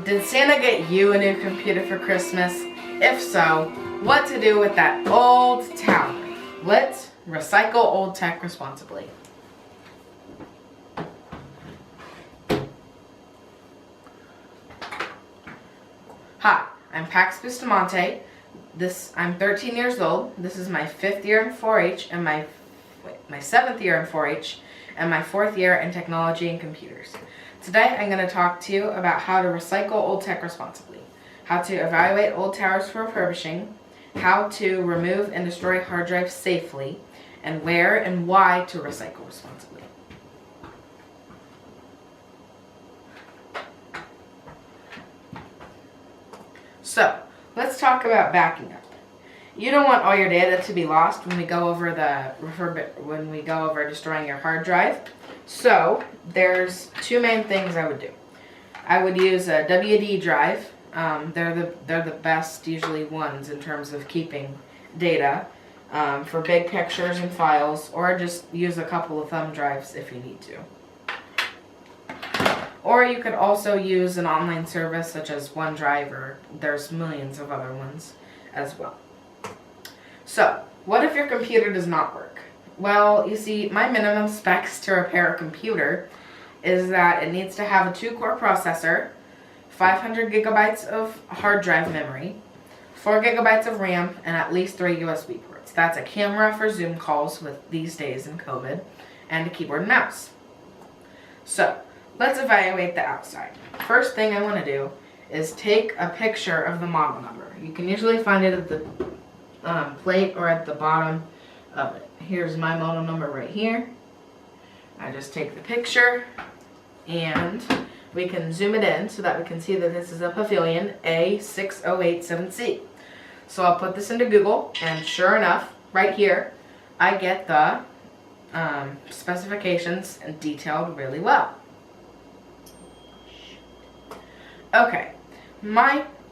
Did Santa get you a new computer for Christmas? If so, what to do with that old tower? Let's recycle old tech responsibly. Hi, I'm Pax Bustamante. I'm 13 years old. This is my 5th year in 4-H and my 7th year in 4-H and my 4th year in technology and computers. Today I'm going to talk to you about how to recycle old tech responsibly, how to evaluate old towers for refurbishing, how to remove and destroy hard drives safely, and where and why to recycle responsibly. So, let's talk about backing up. You don't want all your data to be lost when we go over destroying your hard drive. So, there's two main things I would do. I would use a WD drive. They're the best usually ones in terms of keeping data for big pictures and files, or just use a couple of thumb drives if you need to. Or you could also use an online service such as OneDrive, or there's millions of other ones as well. So, what if your computer does not work? Well, you see, my minimum specs to repair a computer is that it needs to have a 2-core processor, 500 gigabytes of hard drive memory, 4 gigabytes of RAM, and at least 3 USB ports. That's a camera for Zoom calls with these days in COVID, and a keyboard and mouse. So, let's evaluate the outside. First thing I want to do is take a picture of the model number. You can usually find it at the plate or at the bottom of it. Here's my model number right here. I just take the picture and we can zoom it in so that we can see that this is a Pavilion A6087C. So I'll put this into Google, and sure enough, right here, I get the specifications detailed really well. Okay,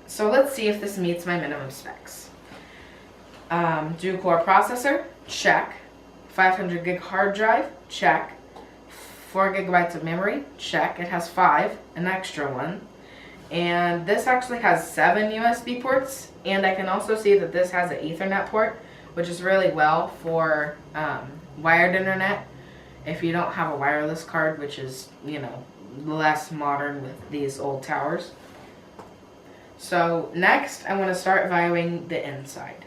so let's see if this meets my minimum specs. Dual-core processor, check. 500 gig hard drive, check. 4 gigabytes of memory, check. It has 5, an extra one. And this actually has 7 USB ports, and I can also see that this has an Ethernet port, which is really well for wired internet if you don't have a wireless card, which is, less modern with these old towers. So next, I want to start evaluating the inside.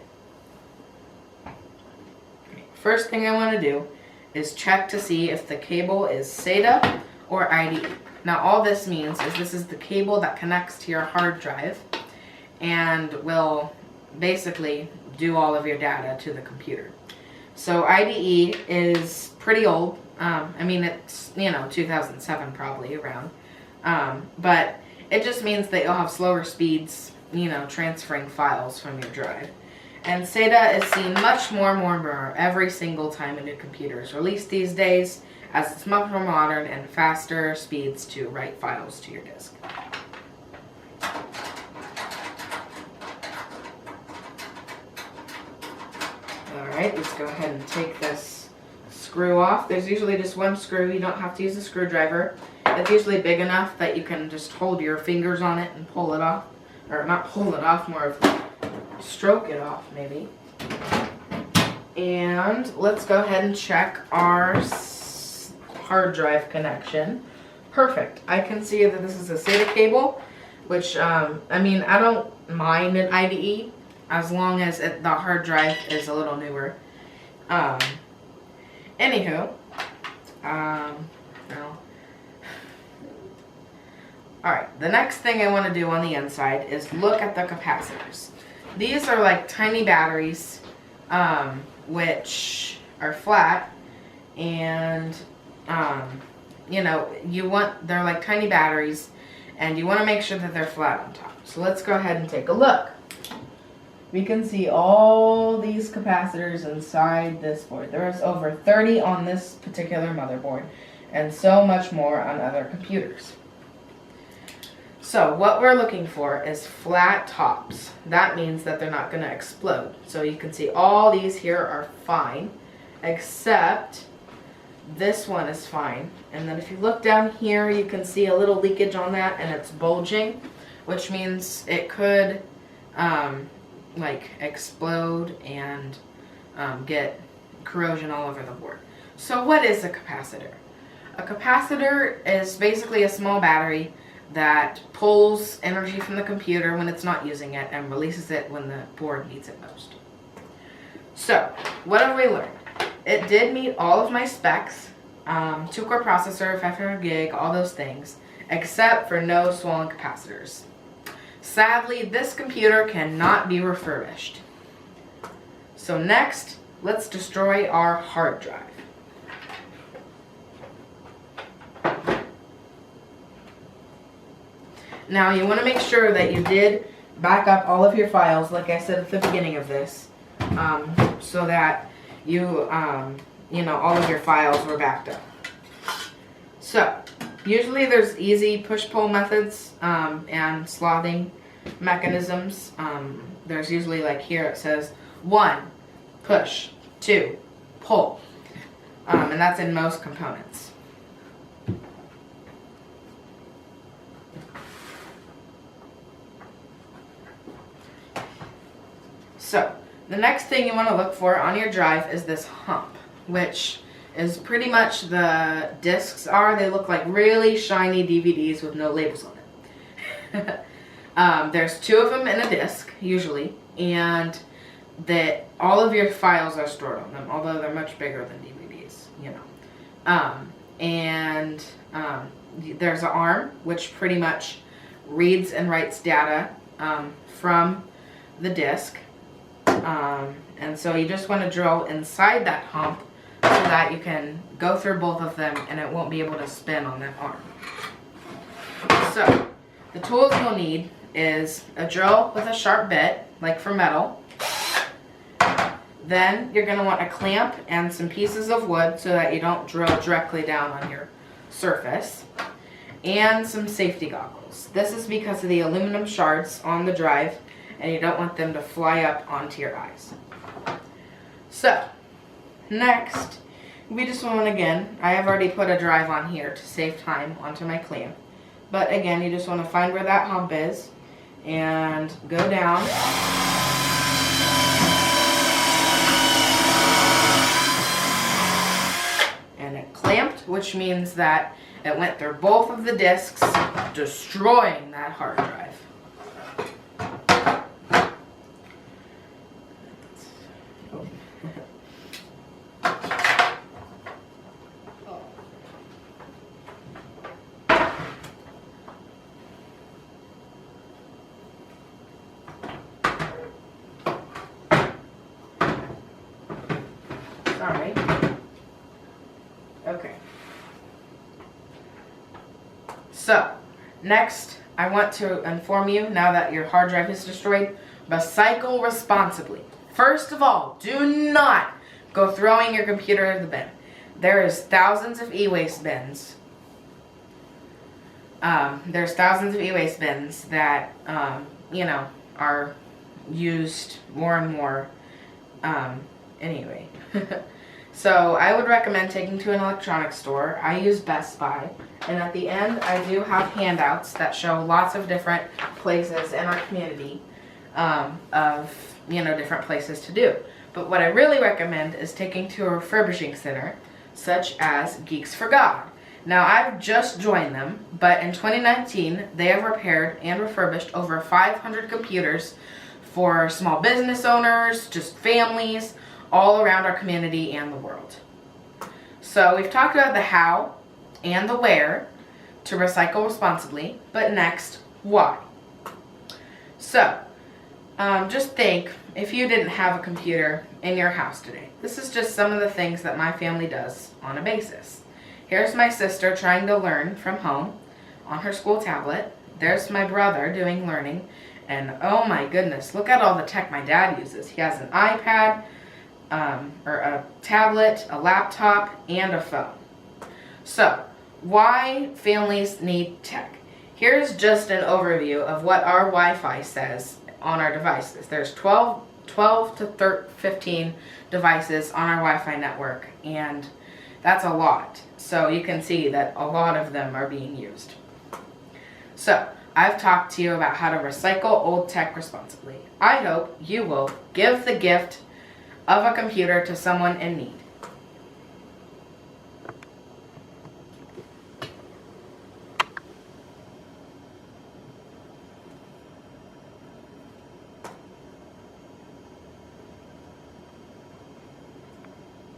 First thing I want to do is check to see if the cable is SATA or IDE. Now all this means is this is the cable that connects to your hard drive and will basically do all of your data to the computer. So IDE is pretty old. It's 2007 probably around, but it just means that you'll have slower speeds, transferring files from your drive. And SATA is seen much more every single time a new computer is released these days, as it's much more modern and faster speeds to write files to your disk. Alright, let's go ahead and take this screw off. There's usually just one screw. You don't have to use a screwdriver. It's usually big enough that you can just hold your fingers on it and pull it off. Or not pull it off, more of stroke it off maybe. And let's go ahead and check our hard drive connection. Perfect. I can see that this is a SATA cable, which I don't mind an IDE as long as the hard drive is a little newer. Alright, the next thing I want to do on the inside is look at the capacitors. These are like tiny batteries, which are flat, and they're like tiny batteries, and you want to make sure that they're flat on top. So let's go ahead and take a look. We can see all these capacitors inside this board. There's over 30 on this particular motherboard, and so much more on other computers. So what we're looking for is flat tops. That means that they're not going to explode. So you can see all these here are fine, except this one is fine. And then if you look down here, you can see a little leakage on that, and it's bulging. which means it could like explode and get corrosion all over the board. So what is a capacitor? A capacitor is basically a small battery that pulls energy from the computer when it's not using it and releases it when the board needs it most. So, what have we learned? It did meet all of my specs, 2-core processor, 500 gig, all those things, except for no swollen capacitors. Sadly, this computer cannot be refurbished. So next, let's destroy our hard drive. Now you want to make sure that you did back up all of your files, like I said at the beginning of this, so that you, all of your files were backed up. So, usually there's easy push-pull methods and slothing mechanisms. There's usually, like here it says 1, push, 2, pull, and that's in most components. So, the next thing you want to look for on your drive is this hump, which is pretty much the discs are. They look like really shiny DVDs with no labels on it. There's 2 of them in a disc, usually, and that all of your files are stored on them, although they're much bigger than DVDs, there's an arm, which pretty much reads and writes data from the disc. And so you just want to drill inside that hump so that you can go through both of them and it won't be able to spin on that arm. So, the tools you'll need is a drill with a sharp bit, like for metal. Then you're going to want a clamp and some pieces of wood so that you don't drill directly down on your surface. And some safety goggles. This is because of the aluminum shards on the drive and you don't want them to fly up onto your eyes. So, next, we just want, again, I have already put a drive on here to save time onto my clamp. But again, you just want to find where that hump is and go down. And it clamped, which means that it went through both of the discs, destroying that hard drive. Sorry. Okay. So, next, I want to inform you, now that your hard drive is destroyed, recycle responsibly. First of all, do not go throwing your computer in the bin. There is thousands of e-waste bins. There's thousands of e-waste bins that, are used more and more. Anyway. So I would recommend taking to an electronics store. I use Best Buy. And at the end, I do have handouts that show lots of different places in our community of, different places to do. But what I really recommend is taking to a refurbishing center, such as Geeks for God. Now, I've just joined them, but in 2019, they have repaired and refurbished over 500 computers for small business owners, just families, all around our community and the world. So we've talked about the how and the where to recycle responsibly, but next, why? So, just think if you didn't have a computer in your house today. This is just some of the things that my family does on a basis. Here's my sister trying to learn from home on her school tablet. There's my brother doing learning. And oh my goodness, look at all the tech my dad uses. He has an iPad, or a tablet, a laptop, and a phone. So, why families need tech? Here's just an overview of what our Wi-Fi says on our devices. There's 12 to 15 devices on our Wi-Fi network, and that's a lot. So you can see that a lot of them are being used. So, I've talked to you about how to recycle old tech responsibly. I hope you will give the gift of a computer to someone in need.